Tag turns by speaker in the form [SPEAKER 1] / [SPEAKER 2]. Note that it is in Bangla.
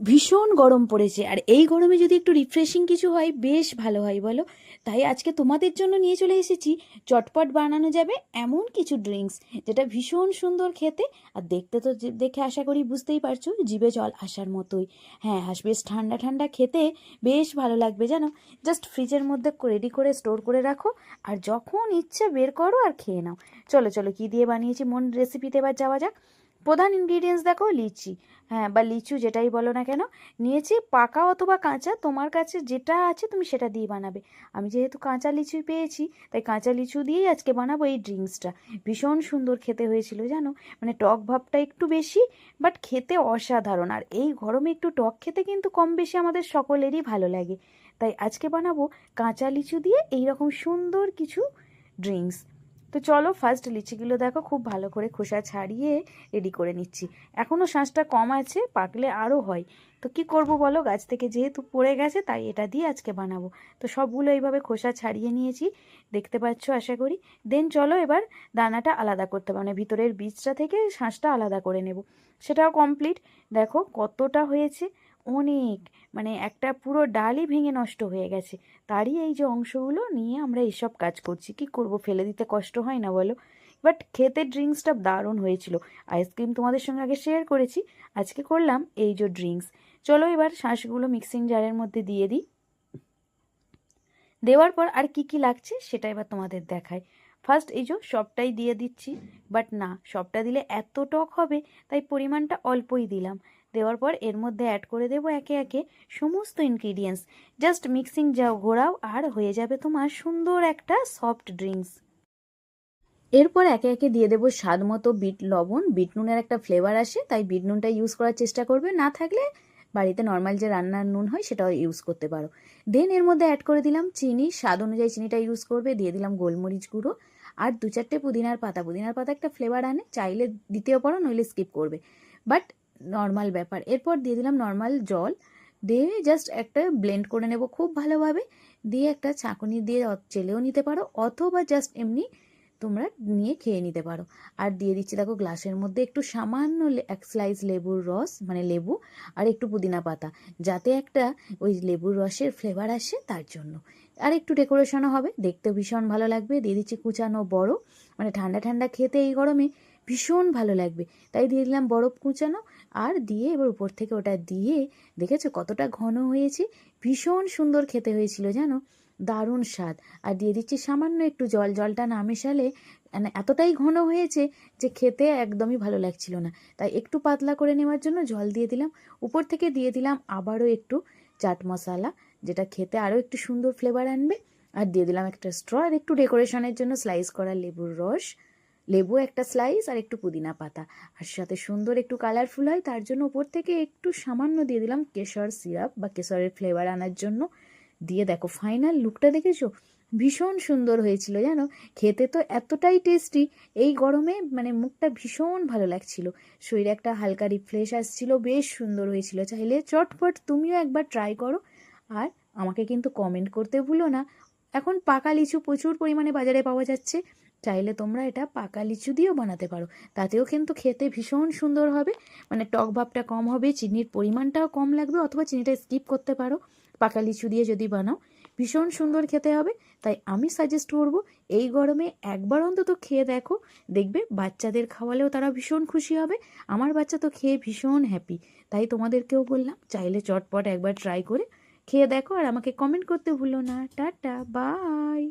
[SPEAKER 1] ভীষণ গরম পড়েছে, আর এই গরমে যদি একটু রিফ্রেশিং কিছু হয় বেশ ভালো হয় বলো। তাই আজকে তোমাদের জন্য নিয়ে চলে এসেছি চটপট বানানো যাবে এমন কিছু ড্রিঙ্কস, যেটা ভীষণ সুন্দর খেতে। আর দেখতে তো দেখে আশা করি বুঝতেই পারছো, জিভে জল আসার মতোই। হ্যাঁ, বেশ ঠান্ডা ঠান্ডা খেতে বেশ ভালো লাগবে জানো। জাস্ট ফ্রিজের মধ্যে রেডি করে স্টোর করে রাখো, আর যখন ইচ্ছে বের করো আর খেয়ে নাও। চলো চলো, কী দিয়ে বানিয়েছি মন রেসিপিতে এবার যাওয়া যাক। প্রধান ইনগ্রিডিয়েন্টস দেখো, লিচি, হ্যাঁ বা লিচু যেটাই বলো না কেন, নিয়েছি পাকা অথবা কাঁচা, তোমার কাছে যেটা আছে তুমি সেটা দিয়ে বানাবে। আমি যেহেতু কাঁচা লিচু পেয়েছি, তাই কাঁচা লিচু দিয়েই আজকে বানাবো এই ড্রিঙ্কসটা। ভীষণ সুন্দর খেতে হয়েছিল জানো, মানে টক ভাবটা একটু বেশি, বাট খেতে অসাধারণ। আর এই গরমে একটু টক খেতে কিন্তু কম বেশি আমাদের সকলেরই ভালো লাগে। তাই আজকে বানাবো কাঁচা লিচু দিয়ে এইরকম সুন্দর কিছু ড্রিঙ্কস। তো চলো, ফার্স্ট লিচিগুলো দেখো খুব ভালো করে খোসা ছাড়িয়ে রেডি করে নিচ্ছি। এখনও শাঁসটা কম আছে, পাকলে আরও হয়। তো কি করব বলো, গাছ থেকে যেহেতু পড়ে গেছে তাই এটা দিয়ে আজকে বানাবো। তো সবগুলো এইভাবে খোসা ছাড়িয়ে নিয়েছি, দেখতে পাচ্ছ আশা করি। দেন চলো এবার দানাটা আলাদা করতে হবে, মানে ভিতরের বীজটা থেকে শাঁসটা আলাদা করে নেব। সেটাও কমপ্লিট। দেখো কতটা হয়েছে, অনেক, মানে একটা পুরো ডালই ভেঙে নষ্ট হয়ে গেছে। তারই এই যে অংশগুলো নিয়ে আমরা এইসব কাজ করছি। কি করব, ফেলে দিতে কষ্ট হয় না বলো। বাট খেতে ড্রিঙ্কসটা দারুণ হয়েছিল। আইসক্রিম তোমাদের সঙ্গে আগে শেয়ার করেছি, আজকে করলাম এই যে ড্রিঙ্কস। চলো এবার শাঁসগুলো মিক্সিং জারের মধ্যে দিয়ে দিই। দেওয়ার পর আর কি কি লাগছে সেটা এবার তোমাদের দেখায়। ফার্স্ট এই যে সবটাই দিয়ে দিচ্ছি, বাট না, সবটা দিলে এত টক হবে, তাই পরিমাণটা অল্পই দিলাম। দেওয়ার পর এর মধ্যে অ্যাড করে দেবো একে একে সমস্ত ইনগ্রিডিয়েন্টস। জাস্ট মিক্সিং যাও ঘোরাও, আর হয়ে যাবে তোমার সুন্দর একটা সফট ড্রিঙ্কস। এরপর একে একে দিয়ে দেবো স্বাদ মতো বিট লবণ। বিট নুনের একটা ফ্লেভার আসে, তাই বিট নুনটা ইউজ করার চেষ্টা করবে, না থাকলে বাড়িতে নর্মাল যে রান্নার নুন হয় সেটাও ইউজ করতে পারো। দেন এর মধ্যে অ্যাড করে দিলাম চিনি, স্বাদ অনুযায়ী চিনিটা ইউজ করবে। দিয়ে দিলাম গোলমরিচ গুঁড়ো, আর 2-4টে পুদিনার পাতা। পুদিনার পাতা একটা ফ্লেভার আনে, চাইলে দিতেও পারো, নইলে স্কিপ করবে, বাট নর্মাল ব্যাপার। এরপর দিয়ে দিলাম নর্মাল জল, দিয়ে জাস্ট একটা ব্লেন্ড করে নেব খুব ভালোভাবে। দিয়ে একটা ছাঁকুনি দিয়ে চেলেও নিতে পারো, অথবা জাস্ট এমনি তোমরা নিয়ে খেয়ে নিতে পারো। আর দিয়ে দিচ্ছি দেখো গ্লাসের মধ্যে একটু সামান্য এক স্লাইস লেবুর রস, মানে লেবু, আর একটু পুদিনা পাতা, যাতে একটা ওই লেবুর রসের ফ্লেভার আসে তার জন্য। আর একটু ডেকোরেশনও হবে, দেখতে ভীষণ ভালো লাগবে। দিয়ে দিচ্ছি কুচানো বরফ, মানে ঠান্ডা ঠান্ডা খেতে এই গরমে ভীষণ ভালো লাগবে, তাই দিয়ে দিলাম বরফ কুচানো। আর দিয়ে এবার উপর থেকে ওটা দিয়ে, দেখেছো কতটা ঘন হয়েছে, ভীষণ সুন্দর খেতে হয়েছিল জানো, দারুণ স্বাদ। আর দিয়ে দিচ্ছি সামান্য একটু জল, জলটা না মেশালে মানে এতটাই ঘন হয়েছে যে খেতে একদমই ভালো লাগছিল না, তাই একটু পাতলা করে নেওয়ার জন্য জল দিয়ে দিলাম। উপর থেকে দিয়ে দিলাম আবারও একটু চাট মশলা, যেটা খেতে আরও একটু সুন্দর ফ্লেভার আনবে। আর দিয়ে দিলাম একটা স্ট্র, আর একটু ডেকোরেশনের জন্য স্লাইস করা লেবুর রস, লেবু একটা স্লাইস, আর একটু পুদিনা পাতা। আর সাথে সুন্দর একটু কালারফুল হয় তার জন্য উপর থেকে একটু সামান্য দিয়ে দিলাম কেশর সিরাপ বা কেশরের ফ্লেভার আনার জন্য। দিয়ে দেখো ফাইনাল লুকটা দেখেছো, ভীষণ সুন্দর হয়েছিল জানো। খেতে তো এতটাই টেস্টি, এই গরমে মানে মুখটা ভীষণ ভালো লাগছিল, শরীরে একটা হালকা রিফ্রেশ আসছিল, বেশ সুন্দর হয়েছিল। চাইলে চটপট তুমিও একবার ট্রাই করো, আর আমাকে কিন্তু কমেন্ট করতে ভুলো না। এখন পাকা লিচু প্রচুর পরিমাণে বাজারে পাওয়া যাচ্ছে, চাইলে তোমরা এটা পাকা লিচু দিয়েও বানাতে পারো, তাতেও কিন্তু খেতে ভীষণ সুন্দর হবে। মানে টক ভাবটা কম হবে, চিনির পরিমাণটাও কম লাগবে, অথবা চিনিটা স্কিপ করতে পারো। পাকা লিচু দিয়ে যদি বানাও ভীষণ সুন্দর খেতে হবে। তাই আমি সাজেস্ট করব এই গরমে একবার অন্তত খেয়ে দেখো, দেখবে বাচ্চাদের খাওয়ালেও তারা ভীষণ খুশি হবে। আমার বাচ্চা তো খেয়ে ভীষণ হ্যাপি, তাই তোমাদেরকেও বললাম চাইলে চটপট একবার ট্রাই করে খেয়ে দেখো, আর আমাকে কমেন্ট করতে ভুলো না। Tata, by.